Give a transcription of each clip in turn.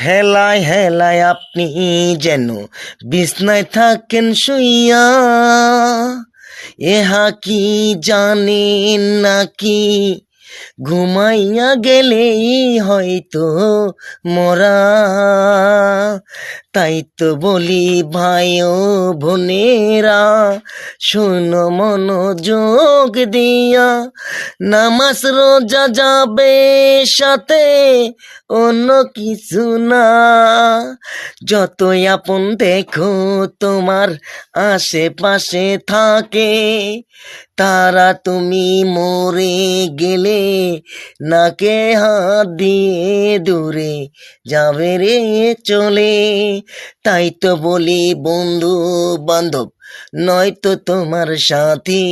হেলায় হেলায় আপনি যেন বিছনায় থাকেন শুইয়া, এহা কি জানেন নাকি ঘুমাইয়া গেলেই হয়তো মরা। তাই তো বলি ভাই ও বোনেরা, শোনো মনোযোগ দিয়া, নামাজ রোজা যাবে সাথে, অন্য কিছু না। যতই আপন দেখো তোমার আশেপাশে থাকে, তারা তুমি মরে গেলে নাকে হাত দিয়ে দূরে যাবে রে চলে। তাই তো বলি বন্ধু বান্ধব নয়তো তোমার সাথী,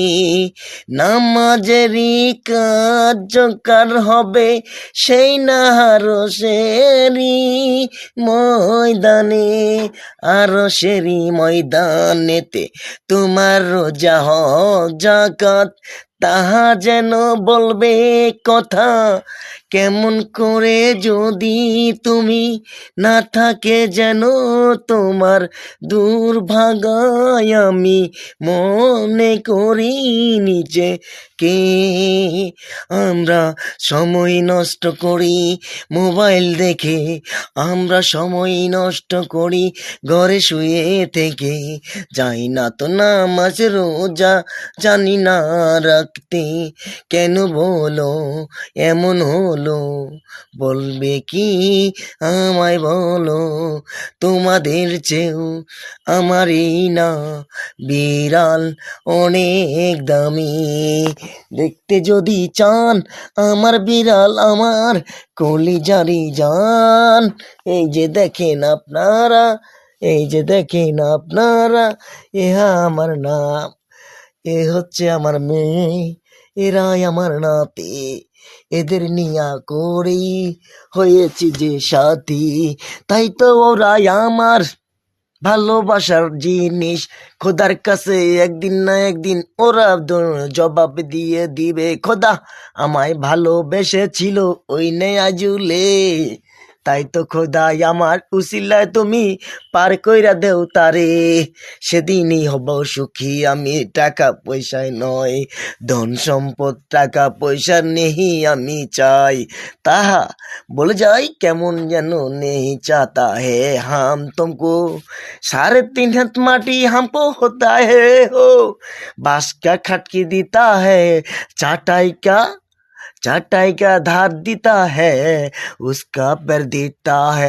নামাজেরই কার্যকর হবে সেই আরশেরই ময়দানে। আরশেরই ময়দানেতে তোমার রোজা হজ যাকাত, তাহা যেন বলবে কথা, কেমন করে যদি তুমি না থাকে যেন তোমার দুর্ভাগায় আমি মনে করি নিচে কে। আমরা সময় নষ্ট করি মোবাইল দেখে, আমরা সময় নষ্ট করি ঘরে শুয়ে থেকে, যাই না তো নামাজ রোজা জানি না রাখতে। কেন বলো এমন হলো, বলবে কি আমায় বলো, তোমাদের চেয়েও আমারই না বিড়াল অনেক দামি। দেখতে যদি চান আমার বিড়াল আমার কলিজারি জান, এই যে দেখেন আপনারা, এই যে দেখেন আপনারা, ইহা আমার নাম, এ হচ্ছে আমার মেয়ে, এরাই আমার নাতি, এদের নিয়া করেই হয়েছি যে সাথী। তাই তো ওরাই আমার ভালোবাসার জিনিস, খোদার কাছে একদিন না একদিন ওরা জবাব দিয়ে দিবে। খোদা আমায় ভালোবেসেছিল ওই নেয়াজুলে, তাই তো খোদাই আমার উসিলায় তুমি পার কইরা দেও তারে, সেদিনই হব সুখী আমি, টাকা পয়সায় নয় ধন সম্পদ, টাকা পয়সা নেহি আমি চাই, তাহা বলে যাই কেমন যেন নেই চাতা হে হাম তুমকো, 3.5 हाथ माटी हमको होता है हो, बांस का खटकी देता है, चाटाई का धार देता है, उसका पैर देता है।